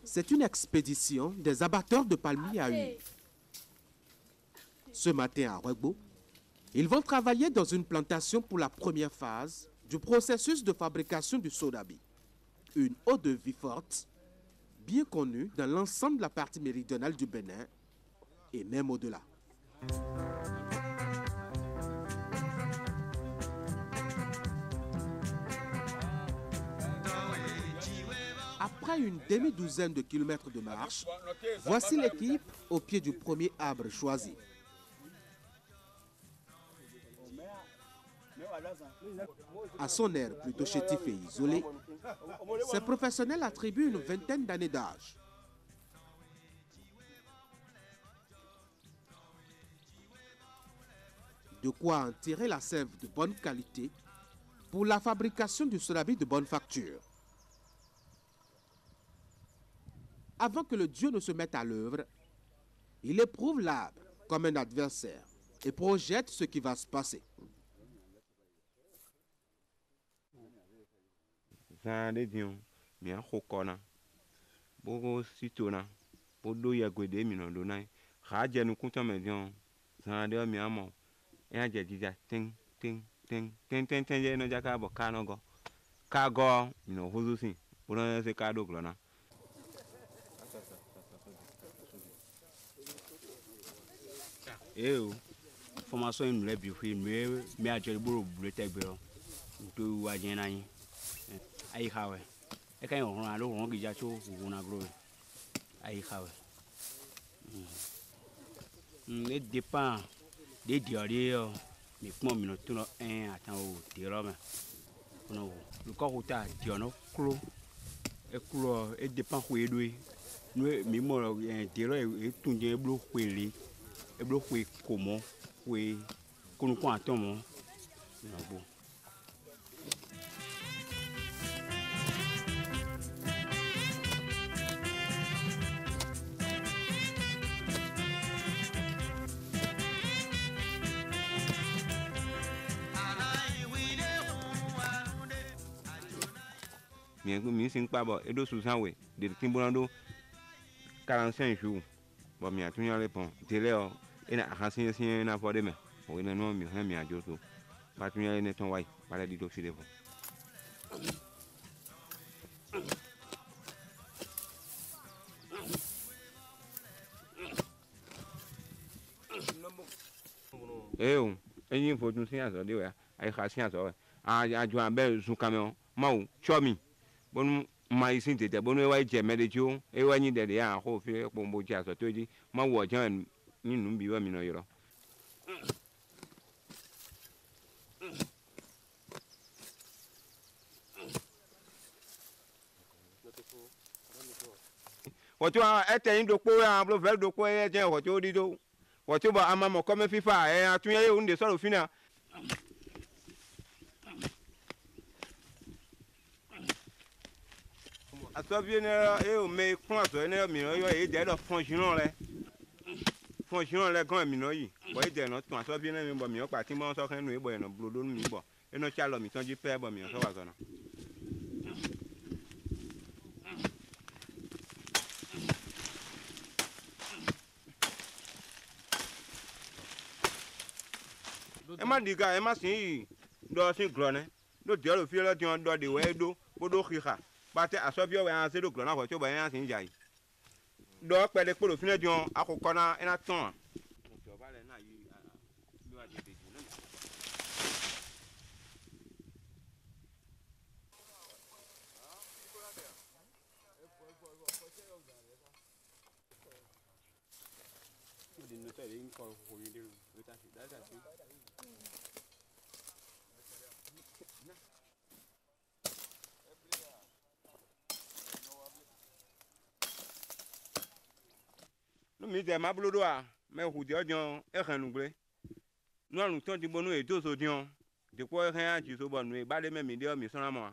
C'est une expédition des abatteurs de palmiers à huile. Ce matin à Ouegbo, ils vont travailler dans une plantation pour la première phase du processus de fabrication du sodabi. Une eau de vie forte, bien connue dans l'ensemble de la partie méridionale du Bénin et même au-delà. Après une demi-douzaine de kilomètres de marche, voici l'équipe au pied du premier arbre choisi. À son air plutôt chétif et isolé, ces professionnels attribuent une vingtaine d'années d'âge. De quoi en tirer la sève de bonne qualité pour la fabrication du sodabi de bonne facture. Avant que le dieu ne se mette à l'œuvre, il éprouve l'arbre comme un adversaire et projette ce qui va se passer. Formation nous les biffés mais à quel bout le tébéo tout à gêner aïe hawe et quand on a l'eau on a chaud on a gros aïe hawe les dépend des diarrhées mais comment nous tout un attend au terrain non le corps au tas diano clos et dépend où est doué nous mais moi un terrain et tout est bloqué et bloqué comment oui qu'on nous prend ton bon. Bien que mi sing pas bon et do sous ouais de Kimbolando 45 jours bon mi a tout y répond télé et na racine si na pour demain oui non non mi a joto pas tout y ne ton ouais pas la dit aussi de bon on il faut nous signer ça de ouais ai racine ça ouais a jouer bel sous camion mau chomi bon mai sin te bon we je me de ju e wa ni de ya ho fi po mo ja so to di ma wo jan ni nu bi wa mi no yoro wo to e te yin do po ya blo ve do po e je wo to di do wo to ba ama mo ko me fifa e atun ye un de so ro fina aso bien e o me kun aso ne mi yo e de do fonjiran le gan mi no yi bo e de no tun aso bien mi bo mi o pa tin mo so kan nu e bo e no blodo mi bo e no cha lo mi tan ji pe bo mi so wa so na e ma diga e ma sin do sin gro ne do de lo fi lo ti on do de we do bodo khika bate asobio we an se do gro na ko to ba yan sin jai do pe de polo fina dion akoko na ina ton to ba le na yi bi wa de de na din no te din ko ko ni de ta si da si no mi de ma blodo a me hu de ojon e kan nugbe no arun ton ti bonu e to so dion de ko e kan ji so bonu e ba de me mi de o mi sanra mo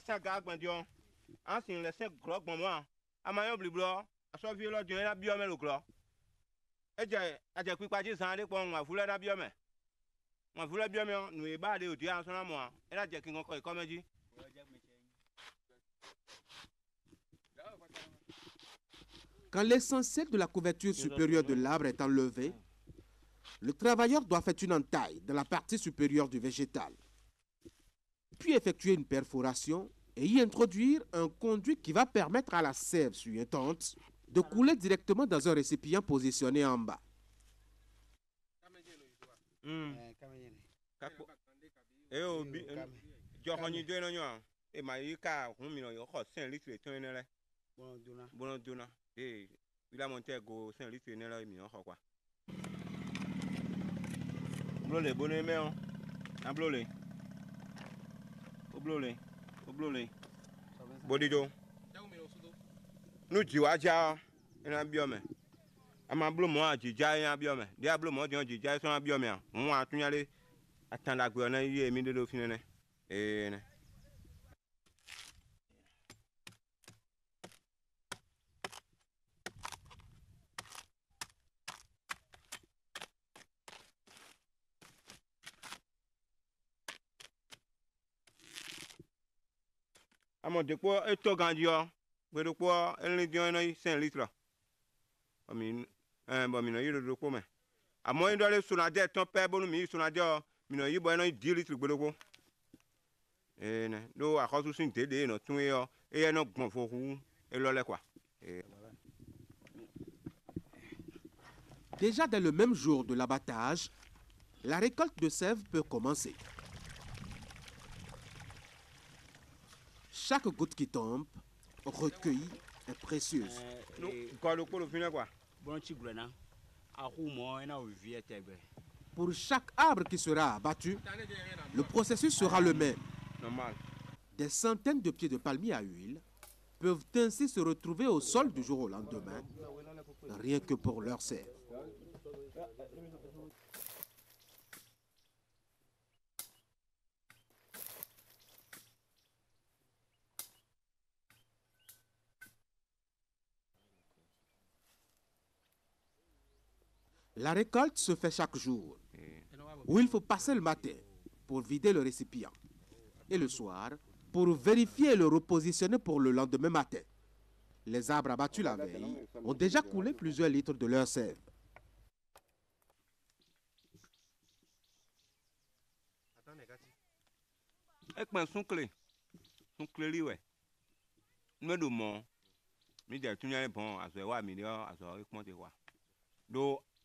5 gars gbandion. Ancien les 5 gros moi. Amayo bliblo. Aso vie lo dion na biome lo gros. Aje kwipa ji san de pon wa fula na biome. Wa fula biome nu e ba de odi an so na mo. E la je kin ko e komeji. Quand l'essentiel de la couverture supérieure de l'arbre est enlevé, le travailleur doit faire une entaille dans la partie supérieure du végétal, puis effectuer une perforation et y introduire un conduit qui va permettre à la sève suintante de couler directement dans un récipient positionné en bas. Il a monté go Saint-Luc et là il m'y a quoi. Blolé bonnet mais on a blolé. Au blolé. Bodido. Nous tu vois ja en biome. Ama blo mo ajija en biome. Dia blo mo dion jija so biome a. Mo atunyale atanda gbe na yi emi do finene. Ne. Amo depo eto gandio we do po elni dion na 5 litres ami bo mi no yiro do po me amo ndo le sunade ton pe bonu mi sunade o mi no yibo na 10 litres gbedogo ne do akosu sin tede no tun yo e no gbon fofu e lo le kwa. Déjà dès le même jour de l'abattage, la récolte de sève peut commencer. Chaque goutte qui tombe, recueillie, est précieuse. Pour chaque arbre qui sera abattu, le processus sera le même. Des centaines de pieds de palmiers à huile peuvent ainsi se retrouver au sol du jour au lendemain, rien que pour leur sève. La récolte se fait chaque jour, où il faut passer le matin pour vider le récipient et le soir pour vérifier et le repositionner pour le lendemain matin. Les arbres abattus la veille ont déjà coulé plusieurs litres de leur sève.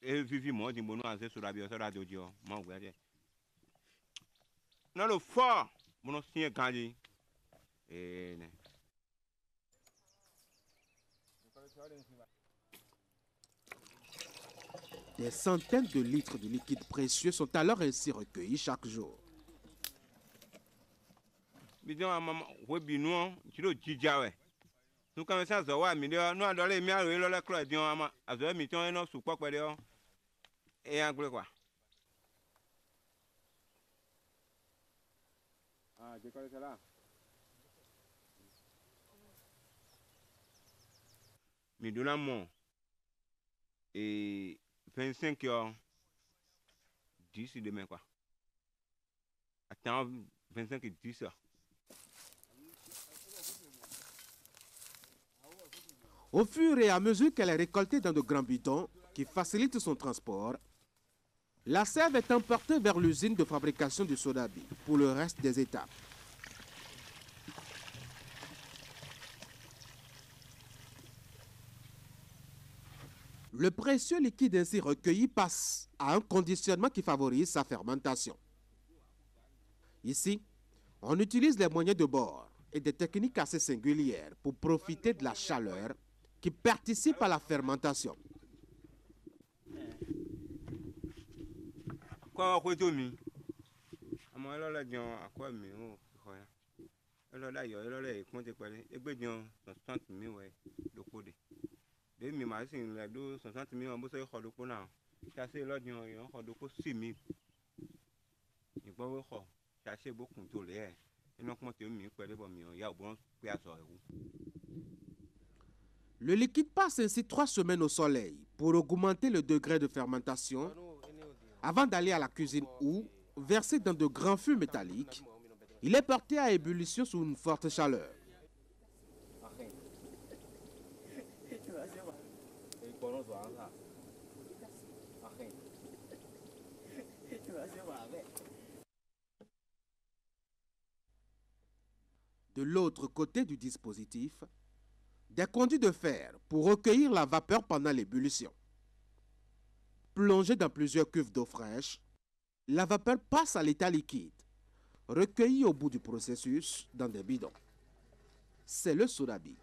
E vivi mo di bono ase so rabio so radio dio mo gwe na lo fo bono sin ganji ne Des centaines de litres de liquide précieux sont alors ainsi recueillis chaque jour. Bidon mama we binu tiro jijawe nu kan sa zo wa mi dio nu adole mi aro lo le kro dion ama azo mi ton no su pope dio e agbe kwa je ko sala mi dona mo 25 heures 10 demain quoi attends 25 et 10 heures. Au fur et à mesure qu'elle est récoltée dans de grands bidons qui facilitent son transport, la sève est emportée vers l'usine de fabrication du sodabi pour le reste des étapes. Le précieux liquide ainsi recueilli passe à un conditionnement qui favorise sa fermentation. Ici, on utilise les moyens de bord et des techniques assez singulières pour profiter de la chaleur qui participe à la fermentation. Quoi mi amo lo la dion akwa mi o ko ya lo la yo lo le kon te pare egbe dion 60 mi we loko de mi ma sin le do 60 mi o bo so ko loko na ta se lo dion yo ko loko 6 mi ni bo we ko ta se bo kun to le Le liquide passe ainsi 3 semaines au soleil pour augmenter le degré de fermentation avant d'aller à la cuisine où, versé dans de grands fûts métalliques, il est porté à ébullition sous une forte chaleur. De l'autre côté du dispositif, des conduits de fer pour recueillir la vapeur pendant l'ébullition. Plongée dans plusieurs cuves d'eau fraîche, la vapeur passe à l'état liquide, recueillie au bout du processus dans des bidons. C'est le sodabi,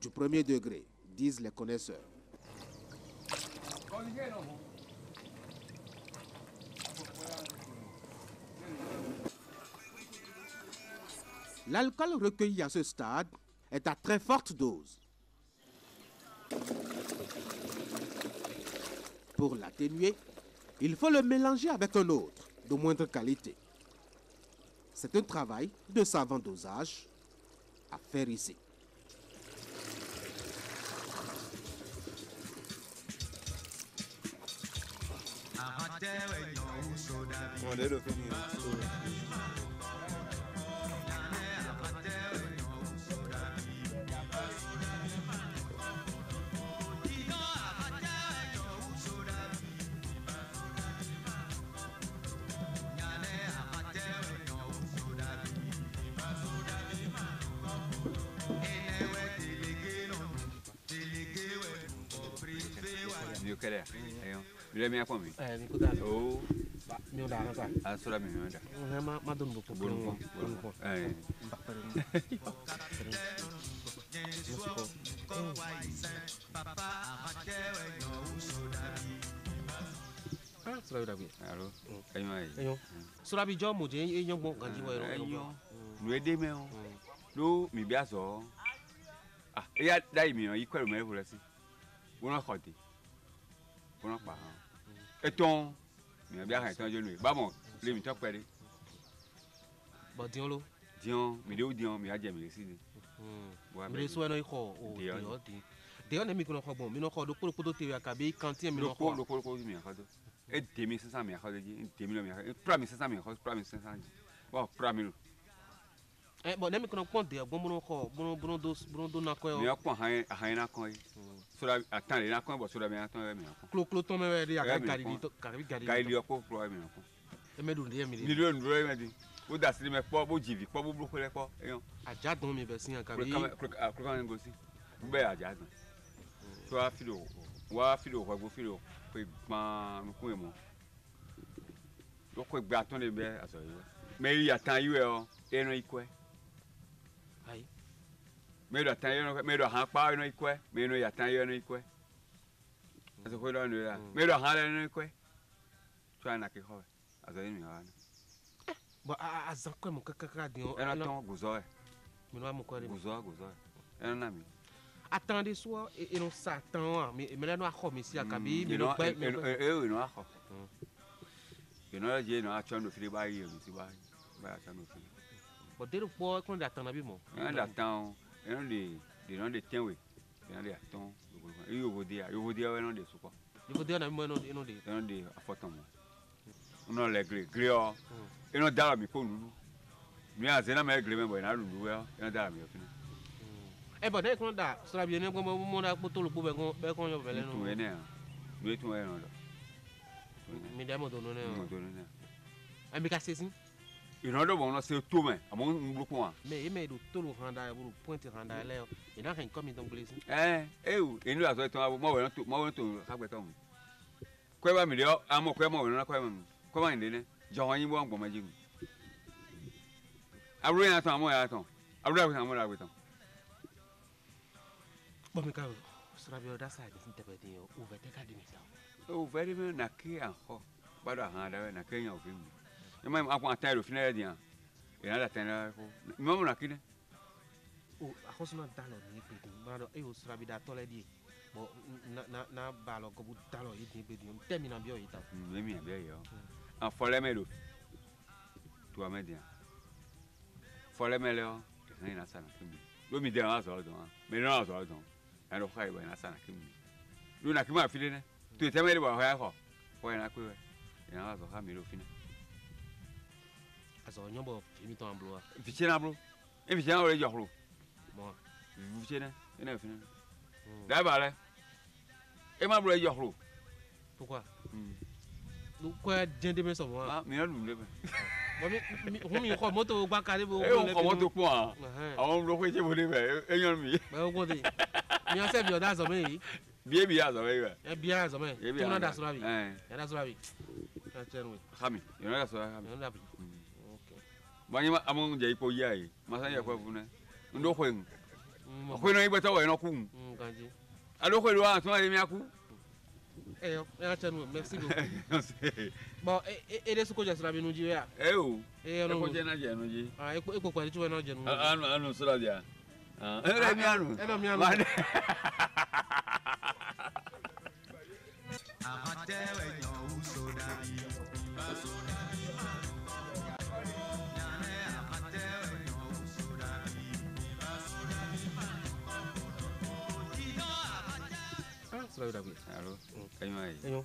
du premier degré, disent les connaisseurs. L'alcool recueilli à ce stade est à très forte dose. Pour l'atténuer, il faut le mélanger avec un autre de moindre qualité. C'est un travail de savant dosage à faire ici. Oh, Sodabi jo mo je e yon gbon ganji wo ero. Nu ede me o. Lo mi bia so. Ah, e ya dai mi o ikwero me ro si. Wona khoti. Wona pa. Eton mi bia kan eton je nu. Ba mo le mi to pere. Bo dion lo. Dion, mi de dion mi aje mi si ni. Mi so eno iko o dion di. Dion ne mi ko no ko bon, mi no ko do poro podo te akabe kantin mi no ko. Lo ko mi akado. E temi 500 mi akado ji, temi lo mi akado. Pra mi 500 mi akado, pra mi 500. Wa pra mi lo. Bon, ne mi ko no pon de bon mo no ko, bon do na ko. Mi akon han na kon yi. So da atan le na kon bo so da mi atan mi akon. Klo ton me we ri aka gari. Gari ko pro mi akon. E me do de mi. Mi do ndo me di. O da si me po bo jivi, po bo bloko le po. Eyan. Aja don mi be sin akabe. Kro kan go si. Be aja don. So wa filo ko filo pe gban nku emo. Lo ko gba ton le be aso yi. Me ri atan yi we o, eno ikwe. Ai. Me do atan yi, me do han pa eno ikwe, me no ya tan yi eno ikwe. Aso ko do no ya. Me do han le eno ikwe. So na ke ho. Aso yi mi wa. Bon, azan ko mo kaka dion. Eno ton gozo e. Mi no mo ko re. Gozo. Eno na mi. Attendez soit et non Satan mais là a commis akabi mais no pe no akho you know je no acho no fili ba yi mi si ba acho no fili but de po kon da tan na bi mo da tan eno de no de tenwe eno de aton yo vodia we no de suko yo vodia na mo eno de afoton mo uno le gre o eno da mi ko lulu mi azena me gre me bo na lulu we eno da mi o fini. Bon, dès qu'on a, ça vient de mon apoto le pouvait qu'on y avait tout vénère. Nous étions là. Mais d'ailleurs, on donne. Un méga saisi. Il n'a pas c'est tout, mais à mon beaucoup. Mais il m'a dit tout le randa, vous pointez randa là. Il n'a rien comme il t'anglais. Et nous avons été à moi, tout, quoi va me dire, à mon quoi, moi, comment il est, Jean-Yves Bon, comme m'a dit. À rien à moi, attends. À rien à moi, attends. Bon, mais quand sera bien dans ça, il te peut dire ouvert tes cadres là. Ouvert mais na qui encore. Pas de randa, na Kenya au film. Et même à quoi taille au final dia. Et là la tena ko. Même na qui. Oh, à cause de dans le petit. Voilà, et au sera bien dans di. Bon, na balo ko bu dans le petit petit. On termine bien ita. Même bien yo. En folle mais do. Toi mais dia. fɔlɛ mɛ lɛ ɔ ɛsɛ yina sana kimi lo mi dɛrɛ ma sɔrɔ dɔn mɛ ne ma sɔrɔ dɔn ɛdɔ fɔ ayi bɔ yina sana kimi lo na kimi afili nɛ to tɛmɛ de bɔ hɔya kɔ fɔ yina kpe wɛ yina ma sɔrɔ kami lo fi nɛ. azɔ nyɔbɔ fimi tɔn bolo wa. fitse na bolo e fitse na wòle jɔkulu mɔ fitse nɛ e na fi nɛ da ba lɛ e ma bolo e jɔkulu. pourquoi. kɔɛ diɲɛ dɛmɛ sɔn wa. ah mi na dun de bɛ. hun mi kɔ moto gba kari bo. e y'o kɔ moto kun wa àwọn bolo ko e tɛ bolo bɛ e ɲɔni mi. mɛ o ko ten mi yàn sɛ bi ɔda zɔmɛ yi. biye bi y'a sɔrɔ e bɛ. ɛ bi y'a zɔmɛ tɔmɔna da sɔrɔ bi. ɛ da sɔrɔ bi. ɛ tiɲɛ n'o ye. hami yɔrɔ ka sɔrɔ hami. yɔrɔ da bi. banyima amu jɛ ikpo yi ayi masa yɛ kɔ funu n do koe ŋu koe nɔ igbɛtɔ wɔ yɛnɔ ku ŋu alo koe do wa tuma de mi aku. ɛ yɔ tiɲɛ n'o ye merci beaucoup. bon e de suko jɛ sira bi nu ji ya. ɛ o e ko jɛ na jɛ nu ji. e ko kɔni cogo na jɛ nu ji. anu sora di yan. e yɛrɛ mi anu. e dɔ mi anu. Alo, kayo ay. Ayo.